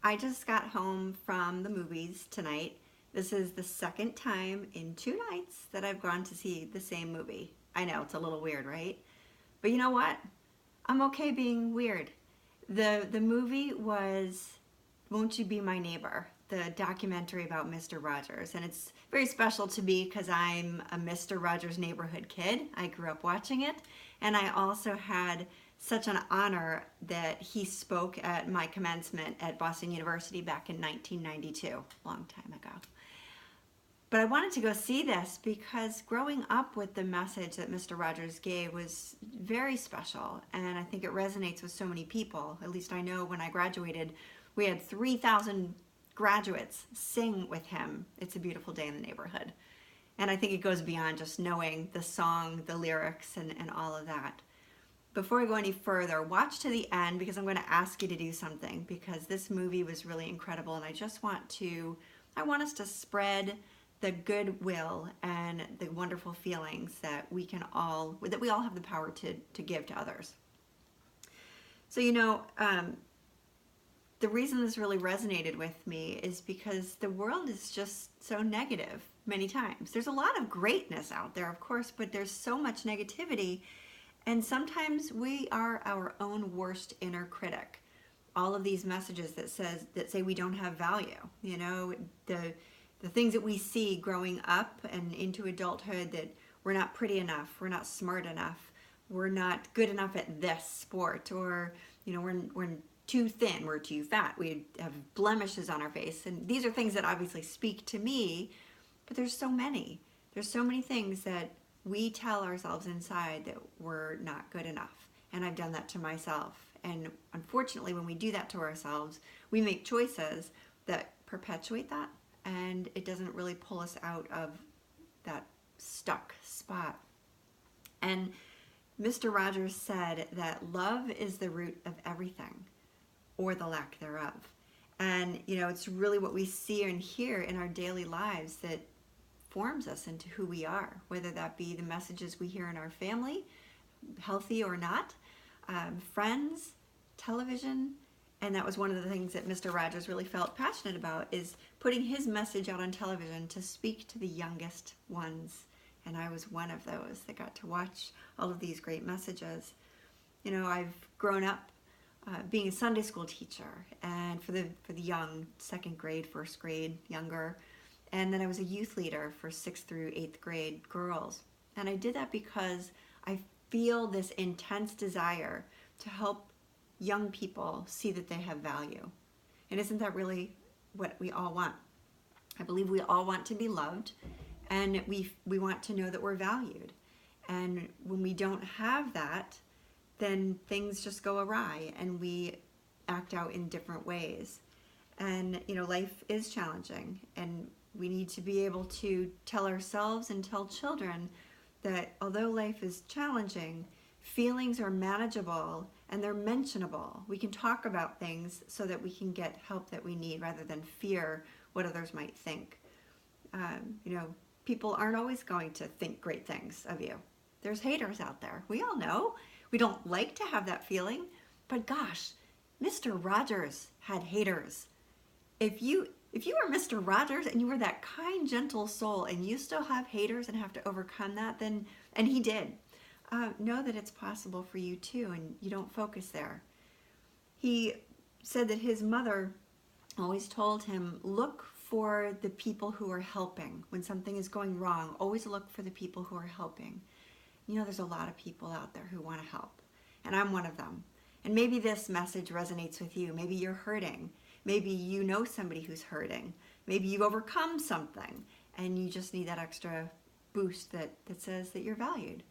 I just got home from the movies tonight. This is the second time in 2 nights that I've gone to see the same movie. I know, it's a little weird, right? But you know what? I'm okay being weird. The movie was Won't You Be My Neighbor, the documentary about Mr. Rogers. And it's very special to me because I'm a Mr. Rogers neighborhood kid. I grew up watching it. And I also had such an honor that he spoke at my commencement at Boston University back in 1992, a long time ago. But I wanted to go see this because growing up with the message that Mr. Rogers gave was very special, and I think it resonates with so many people. At least I know when I graduated, we had 3,000 graduates sing with him, "It's a Beautiful Day in the Neighborhood." And I think it goes beyond just knowing the song, the lyrics, and all of that. Before I go any further, watch to the end because I'm going to ask you to do something because this movie was really incredible, and I want us to spread the goodwill and the wonderful feelings that we all have the power to give to others. So the reason this really resonated with me is because the world is just so negative many times. There's a lot of greatness out there, of course, but there's so much negativity, and sometimes we are our own worst inner critic. All of these messages that say we don't have value, the things that we see growing up and into adulthood, that we're not pretty enough, we're not smart enough, we're not good enough at this sport, or we're too thin, we're too fat, we have blemishes on our face. And these are things that obviously speak to me, but there's so many things that we tell ourselves inside that we're not good enough. And I've done that to myself. And unfortunately, when we do that to ourselves, we make choices that perpetuate that, and it doesn't really pull us out of that stuck spot. And Mr. Rogers said that love is the root of everything, or the lack thereof. And it's really what we see and hear in our daily lives that forms us into who we are, whether that be the messages we hear in our family, healthy or not, friends, television. And that was one of the things that Mr. Rogers really felt passionate about, is putting his message out on television to speak to the youngest ones. And I was one of those that got to watch all of these great messages. I've grown up being a Sunday school teacher, and for the young, 2nd grade, 1st grade, younger. And then I was a youth leader for 6th through 8th grade girls. And I did that because I feel this intense desire to help young people see that they have value. And isn't that really what we all want? I believe we all want to be loved, and we want to know that we're valued. And when we don't have that, then things just go awry and we act out in different ways. And life is challenging, and we need to be able to tell ourselves and tell children that although life is challenging, feelings are manageable and they're mentionable. We can talk about things so that we can get help that we need rather than fear what others might think. People aren't always going to think great things of you. There's haters out there. We all know. We don't like to have that feeling, but gosh, Mr. Rogers had haters. If you are Mr. Rogers and you were that kind, gentle soul, and you still have haters and have to overcome that, and he did, know that it's possible for you too, and you don't focus there. He said that his mother always told him, look for the people who are helping. When something is going wrong, always look for the people who are helping. There's a lot of people out there who want to help, and I'm one of them. And maybe this message resonates with you. Maybe you're hurting. Maybe you know somebody who's hurting. Maybe you've overcome something and you just need that extra boost that says that you're valued.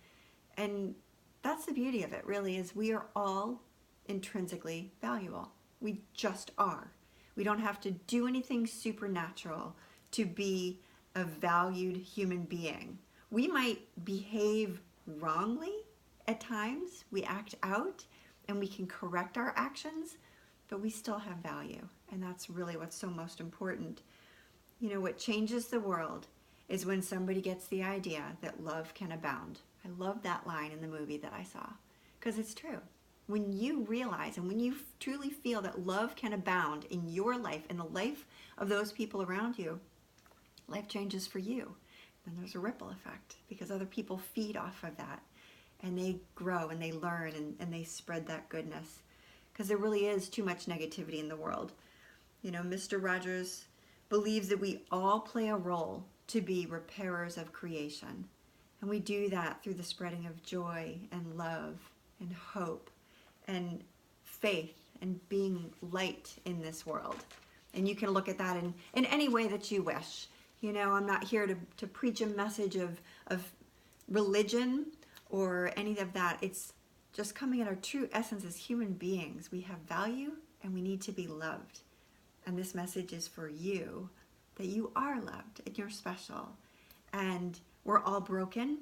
And that's the beauty of it, really, is we are all intrinsically valuable. We just are. We don't have to do anything supernatural to be a valued human being. We might behave wrongly at times. We act out and we can correct our actions, but we still have value. And that's really what's so most important. What changes the world is when somebody gets the idea that love can abound. I love that line in the movie that I saw, because it's true. when you realize and when you truly feel that love can abound in your life and the life of those people around you, life changes for you. And there's a ripple effect because other people feed off of that and they grow and they learn and they spread that goodness. Because there really is too much negativity in the world. You know, Mr. Rogers believes that we all play a role to be repairers of creation. And we do that through the spreading of joy and love and hope and faith and being light in this world. And you can look at that in any way that you wish. You know, I'm not here to preach a message of religion or any of that. It's just coming at our true essence as human beings. We have value and we need to be loved. And this message is for you, that you are loved and you're special. And we're all broken.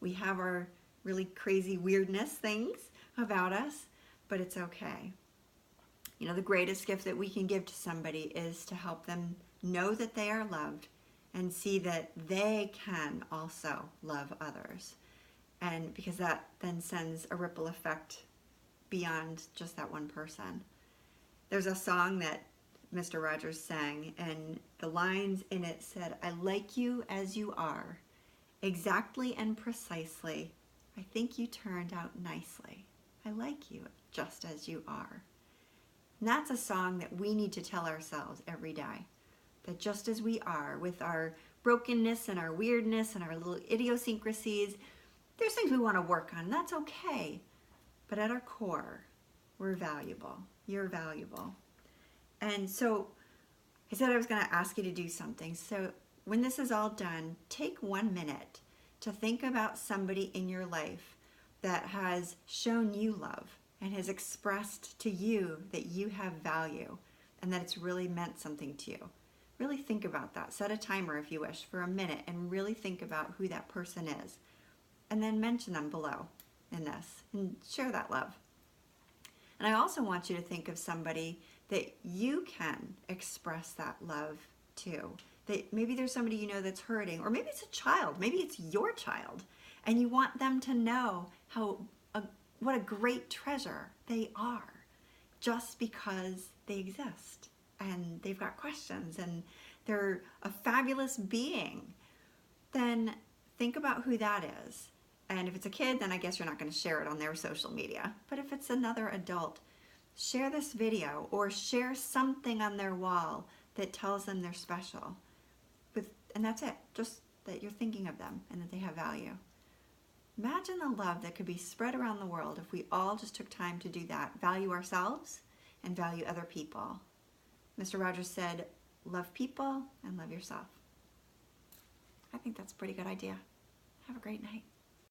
We have our really crazy weirdness things about us, but it's okay. You know, the greatest gift that we can give to somebody is to help them know that they are loved and see that they can also love others. And because that then sends a ripple effect beyond just that one person. There's a song that Mr. Rogers sang, and the lines in it said, "I like you as you are, exactly and precisely. I think you turned out nicely. I like you just as you are." And that's a song that we need to tell ourselves every day. That just as we are, with our brokenness and our weirdness and our little idiosyncrasies, there's things we want to work on. That's okay. But at our core, we're valuable. You're valuable. And so I said I was going to ask you to do something. So when this is all done, take 1 minute to think about somebody in your life that has shown you love and has expressed to you that you have value and that it's really meant something to you. Really think about that. Set a timer if you wish for a minute and really think about who that person is. And then mention them below in this and share that love. And I also want you to think of somebody that you can express that love to. That maybe there's somebody you know that's hurting, or maybe it's a child, maybe it's your child, and you want them to know what a great treasure they are just because they exist and they've got questions and they're a fabulous being. Then think about who that is. And if it's a kid, then I guess you're not going to share it on their social media. But if it's another adult, share this video or share something on their wall that tells them they're special. And that's it, just that you're thinking of them and that they have value. Imagine the love that could be spread around the world if we all just took time to do that. Value ourselves and value other people. Mr. Rogers said, love people and love yourself. I think that's a pretty good idea. Have a great night.